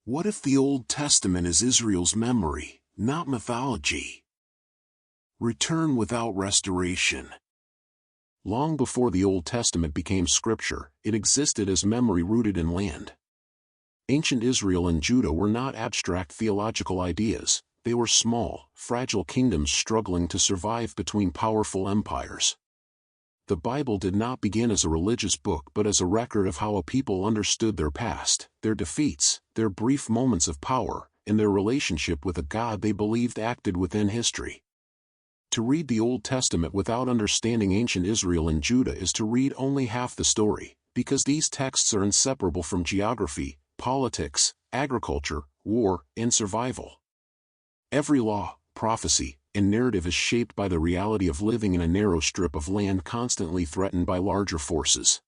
What if the Old Testament is Israel's memory, not mythology? Return without restoration. Long before the Old Testament became scripture, it existed as memory rooted in land. Ancient Israel and Judah were not abstract theological ideas, they were small, fragile kingdoms struggling to survive between powerful empires. The Bible did not begin as a religious book but as a record of how a people understood their past, their defeats, their brief moments of power, and their relationship with a God they believed acted within history. To read the Old Testament without understanding ancient Israel and Judah is to read only half the story, because these texts are inseparable from geography, politics, agriculture, war, and survival. Every law, prophecy, and narrative is shaped by the reality of living in a narrow strip of land constantly threatened by larger forces.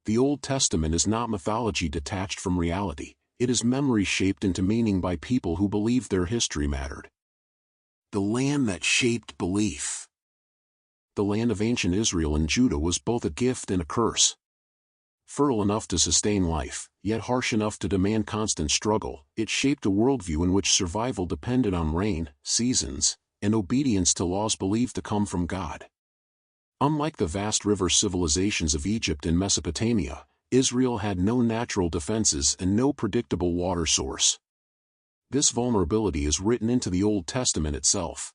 The Old Testament is not mythology detached from reality, it is memory shaped into meaning by people who believed their history mattered. The land that shaped belief. The land of ancient Israel and Judah was both a gift and a curse. Fertile enough to sustain life, yet harsh enough to demand constant struggle, it shaped a worldview in which survival depended on rain, seasons, and obedience to laws believed to come from God. Unlike the vast river civilizations of Egypt and Mesopotamia, Israel had no natural defenses and no predictable water source. This vulnerability is written into the Old Testament itself.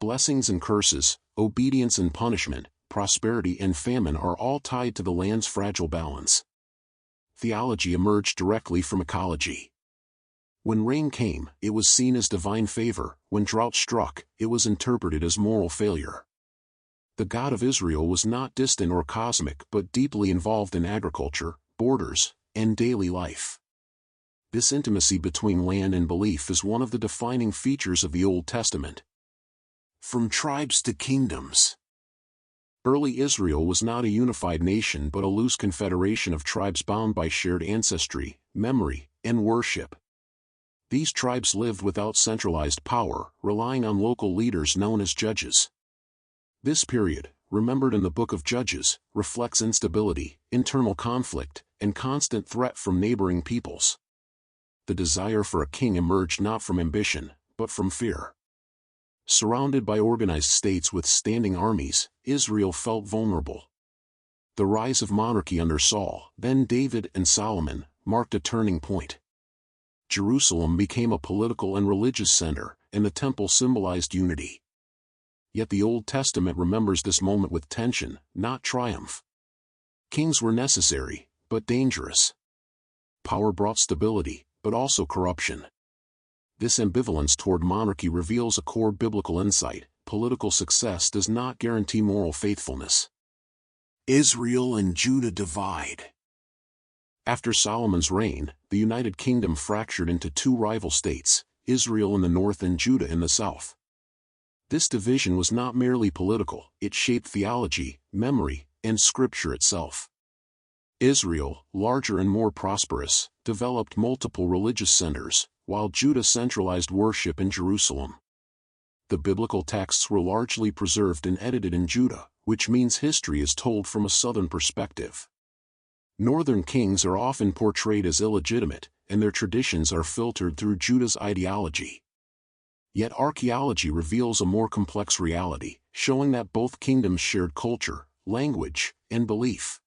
Blessings and curses, obedience and punishment, prosperity and famine are all tied to the land's fragile balance. Theology emerged directly from ecology. When rain came, it was seen as divine favor; when drought struck, it was interpreted as moral failure. The God of Israel was not distant or cosmic but deeply involved in agriculture, borders, and daily life. This intimacy between land and belief is one of the defining features of the Old Testament. From tribes to kingdoms. Early Israel was not a unified nation but a loose confederation of tribes bound by shared ancestry, memory, and worship. These tribes lived without centralized power, relying on local leaders known as judges. This period, remembered in the Book of Judges, reflects instability, internal conflict, and constant threat from neighboring peoples. The desire for a king emerged not from ambition, but from fear. Surrounded by organized states with standing armies, Israel felt vulnerable. The rise of monarchy under Saul, then David and Solomon, marked a turning point. Jerusalem became a political and religious center, and the temple symbolized unity. Yet the Old Testament remembers this moment with tension, not triumph. Kings were necessary, but dangerous. Power brought stability, but also corruption. This ambivalence toward monarchy reveals a core biblical insight: political success does not guarantee moral faithfulness. Israel and Judah divide. After Solomon's reign, the United Kingdom fractured into two rival states, Israel in the north and Judah in the south. This division was not merely political, it shaped theology, memory, and scripture itself. Israel, larger and more prosperous, developed multiple religious centers, while Judah centralized worship in Jerusalem. The biblical texts were largely preserved and edited in Judah, which means history is told from a southern perspective. Northern kings are often portrayed as illegitimate, and their traditions are filtered through Judah's ideology. Yet archaeology reveals a more complex reality, showing that both kingdoms shared culture, language, and belief.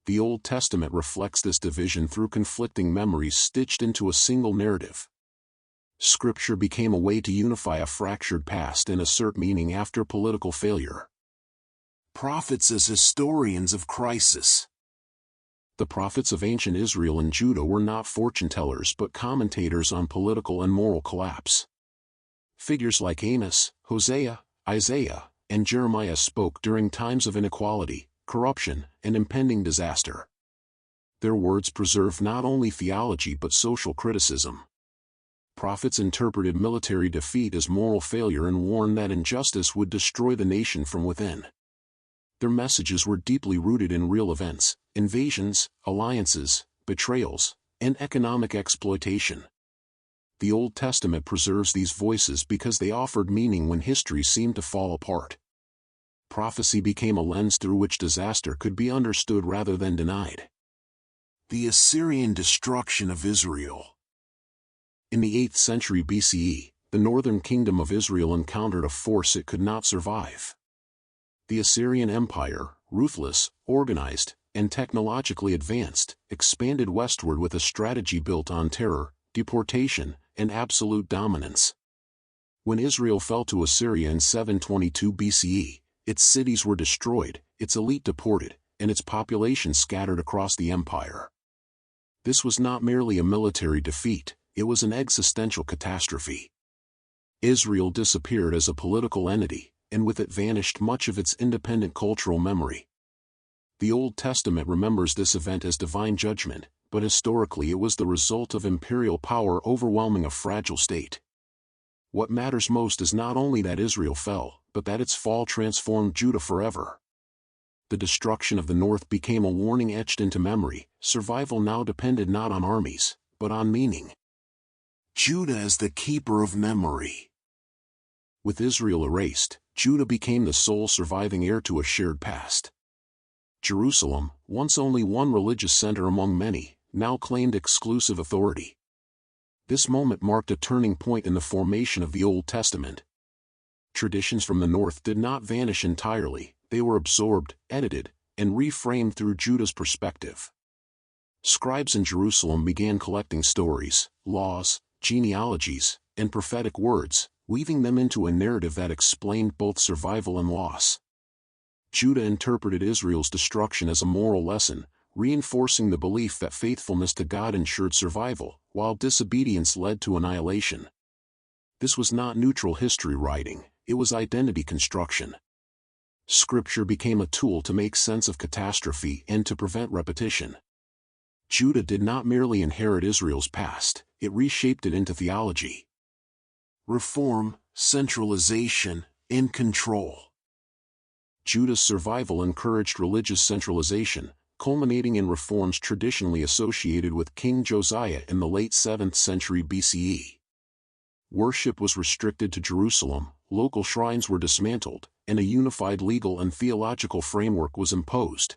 The Old Testament reflects this division through conflicting memories stitched into a single narrative. Scripture became a way to unify a fractured past and assert meaning after political failure. Prophets as historians of crisis. The prophets of ancient Israel and Judah were not fortune-tellers but commentators on political and moral collapse. Figures like Amos, Hosea, Isaiah, and Jeremiah spoke during times of inequality, corruption, and impending disaster. Their words preserve not only theology but social criticism. Prophets interpreted military defeat as moral failure and warned that injustice would destroy the nation from within. Their messages were deeply rooted in real events: invasions, alliances, betrayals, and economic exploitation. The Old Testament preserves these voices because they offered meaning when history seemed to fall apart. Prophecy became a lens through which disaster could be understood rather than denied. The Assyrian destruction of Israel. In the 8th century BCE, the northern kingdom of Israel encountered a force it could not survive. The Assyrian Empire, ruthless, organized, and technologically advanced, expanded westward with a strategy built on terror, deportation, and absolute dominance. When Israel fell to Assyria in 722 BCE, its cities were destroyed, its elite deported, and its population scattered across the empire. This was not merely a military defeat, it was an existential catastrophe. Israel disappeared as a political entity, and with it vanished much of its independent cultural memory. The Old Testament remembers this event as divine judgment, but historically it was the result of imperial power overwhelming a fragile state. What matters most is not only that Israel fell, but that its fall transformed Judah forever. The destruction of the north became a warning etched into memory. Survival now depended not on armies, but on meaning. Judah as the keeper of memory. With Israel erased, Judah became the sole surviving heir to a shared past. Jerusalem, once only one religious center among many, now claimed exclusive authority. This moment marked a turning point in the formation of the Old Testament. Traditions from the north did not vanish entirely, they were absorbed, edited, and reframed through Judah's perspective. Scribes in Jerusalem began collecting stories, laws, genealogies, and prophetic words, weaving them into a narrative that explained both survival and loss. Judah interpreted Israel's destruction as a moral lesson, reinforcing the belief that faithfulness to God ensured survival, while disobedience led to annihilation. This was not neutral history writing, it was identity construction. Scripture became a tool to make sense of catastrophe and to prevent repetition. Judah did not merely inherit Israel's past, it reshaped it into theology. Reform, centralization, and control. Judah's survival encouraged religious centralization, culminating in reforms traditionally associated with King Josiah in the late 7th century BCE. Worship was restricted to Jerusalem, local shrines were dismantled, and a unified legal and theological framework was imposed.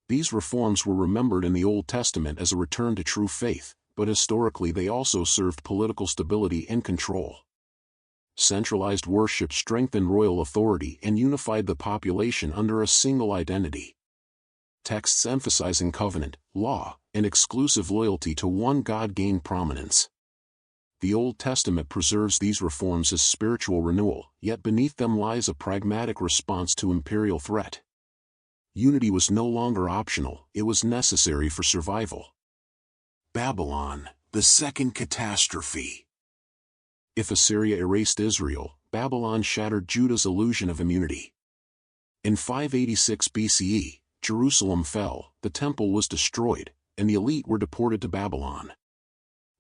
These reforms were remembered in the Old Testament as a return to true faith, but historically they also served political stability and control. Centralized worship strengthened royal authority and unified the population under a single identity. Texts emphasizing covenant, law, and exclusive loyalty to one God gained prominence. The Old Testament preserves these reforms as spiritual renewal, yet beneath them lies a pragmatic response to imperial threat. Unity was no longer optional, it was necessary for survival. Babylon, the second catastrophe. If Assyria erased Israel, Babylon shattered Judah's illusion of immunity. In 586 BCE, Jerusalem fell, the temple was destroyed, and the elite were deported to Babylon.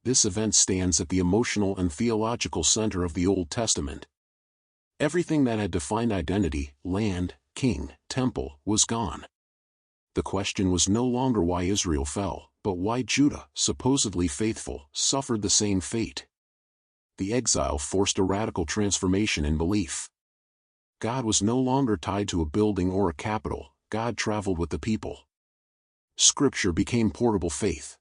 This event stands at the emotional and theological center of the Old Testament. Everything that had defined identity, land, king, temple, was gone. The question was no longer why Israel fell, but why Judah, supposedly faithful, suffered the same fate. The exile forced a radical transformation in belief. God was no longer tied to a building or a capital, God traveled with the people. Scripture became portable faith.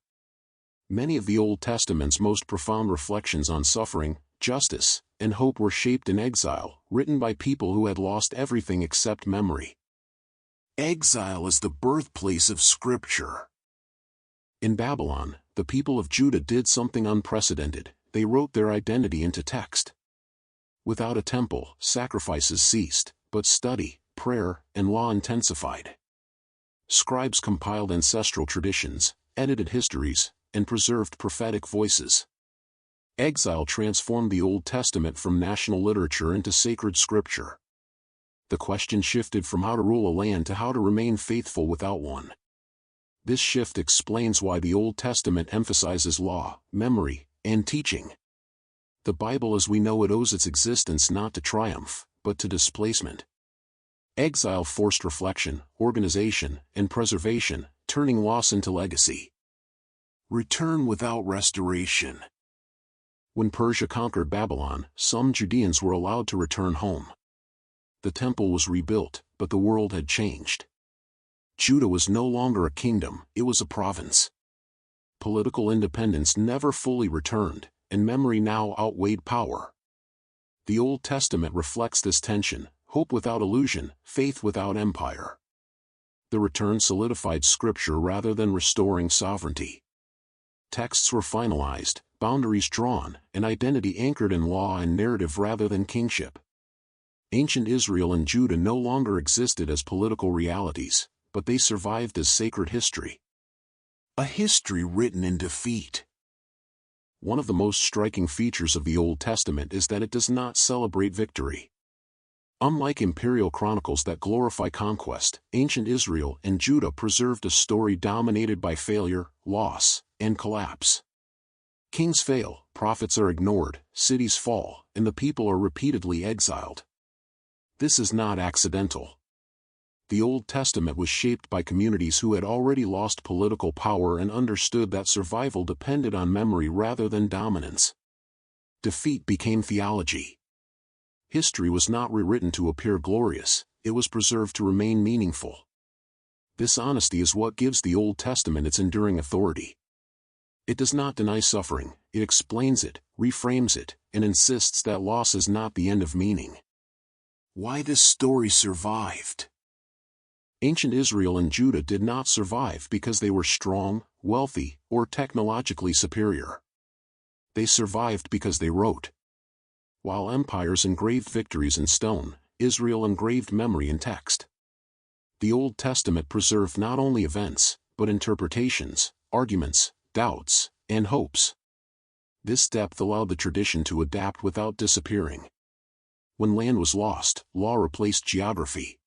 Many of the Old Testament's most profound reflections on suffering, justice, and hope were shaped in exile, written by people who had lost everything except memory. Exile is the birthplace of Scripture. In Babylon, the people of Judah did something unprecedented, they wrote their identity into text. Without a temple, sacrifices ceased, but study, prayer, and law intensified. Scribes compiled ancestral traditions, edited histories, and preserved prophetic voices. Exile transformed the Old Testament from national literature into sacred scripture. The question shifted from how to rule a land to how to remain faithful without one. This shift explains why the Old Testament emphasizes law, memory, and teaching. The Bible as we know it owes its existence not to triumph, but to displacement. Exile forced reflection, organization, and preservation, turning loss into legacy. Return without restoration. When Persia conquered Babylon, some Judeans were allowed to return home. The temple was rebuilt, but the world had changed. Judah was no longer a kingdom, it was a province. Political independence never fully returned, and memory now outweighed power. The Old Testament reflects this tension: hope without illusion, faith without empire. The return solidified Scripture rather than restoring sovereignty. Texts were finalized, boundaries drawn, and identity anchored in law and narrative rather than kingship. Ancient Israel and Judah no longer existed as political realities, but they survived as sacred history. A history written in defeat. One of the most striking features of the Old Testament is that it does not celebrate victory. Unlike imperial chronicles that glorify conquest, ancient Israel and Judah preserved a story dominated by failure, loss, and collapse. Kings fail, prophets are ignored, cities fall, and the people are repeatedly exiled. This is not accidental. The Old Testament was shaped by communities who had already lost political power and understood that survival depended on memory rather than dominance. Defeat became theology. History was not rewritten to appear glorious, it was preserved to remain meaningful. This honesty is what gives the Old Testament its enduring authority. It does not deny suffering, it explains it, reframes it, and insists that loss is not the end of meaning. Why this story survived? Ancient Israel and Judah did not survive because they were strong, wealthy, or technologically superior. They survived because they wrote. While empires engraved victories in stone, Israel engraved memory in text. The Old Testament preserved not only events, but interpretations, arguments, doubts, and hopes. This depth allowed the tradition to adapt without disappearing. When land was lost, law replaced geography.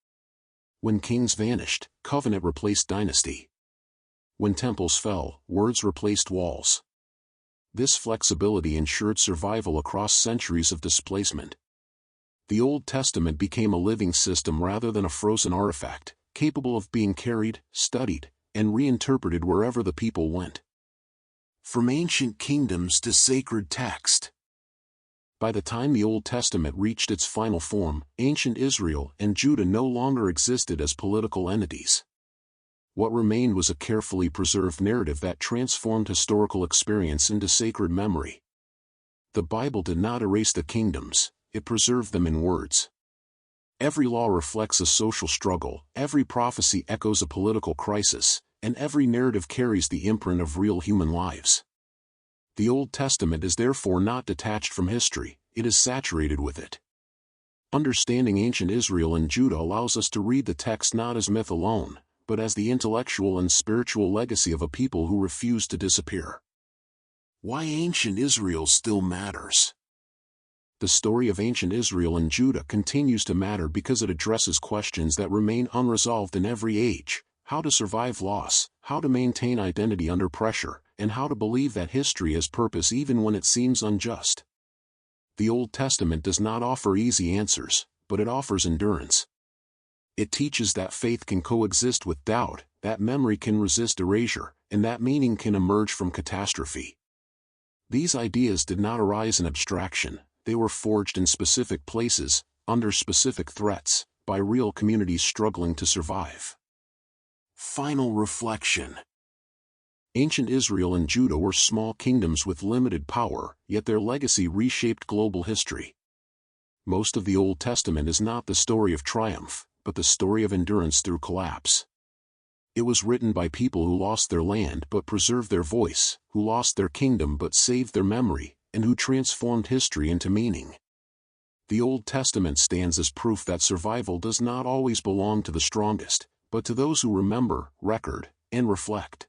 When kings vanished, covenant replaced dynasty. When temples fell, words replaced walls. This flexibility ensured survival across centuries of displacement. The Old Testament became a living system rather than a frozen artifact, capable of being carried, studied, and reinterpreted wherever the people went. From ancient kingdoms to sacred text. By the time the Old Testament reached its final form, ancient Israel and Judah no longer existed as political entities. What remained was a carefully preserved narrative that transformed historical experience into sacred memory. The Bible did not erase the kingdoms, it preserved them in words. Every law reflects a social struggle, every prophecy echoes a political crisis, and every narrative carries the imprint of real human lives. The Old Testament is therefore not detached from history, it is saturated with it. Understanding ancient Israel and Judah allows us to read the text not as myth alone, but as the intellectual and spiritual legacy of a people who refused to disappear. Why ancient Israel still matters. The story of ancient Israel and Judah continues to matter because it addresses questions that remain unresolved in every age: how to survive loss, how to maintain identity under pressure, and how to believe that history has purpose even when it seems unjust. The Old Testament does not offer easy answers, but it offers endurance. It teaches that faith can coexist with doubt, that memory can resist erasure, and that meaning can emerge from catastrophe. These ideas did not arise in abstraction, they were forged in specific places, under specific threats, by real communities struggling to survive. Final reflection. Ancient Israel and Judah were small kingdoms with limited power, yet their legacy reshaped global history. Most of the Old Testament is not the story of triumph, but the story of endurance through collapse. It was written by people who lost their land but preserved their voice, who lost their kingdom but saved their memory, and who transformed history into meaning. The Old Testament stands as proof that survival does not always belong to the strongest, but to those who remember, record, and reflect.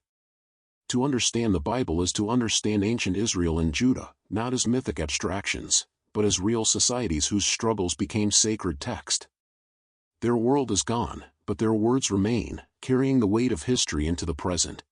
To understand the Bible is to understand ancient Israel and Judah, not as mythic abstractions, but as real societies whose struggles became sacred text. Their world is gone, but their words remain, carrying the weight of history into the present.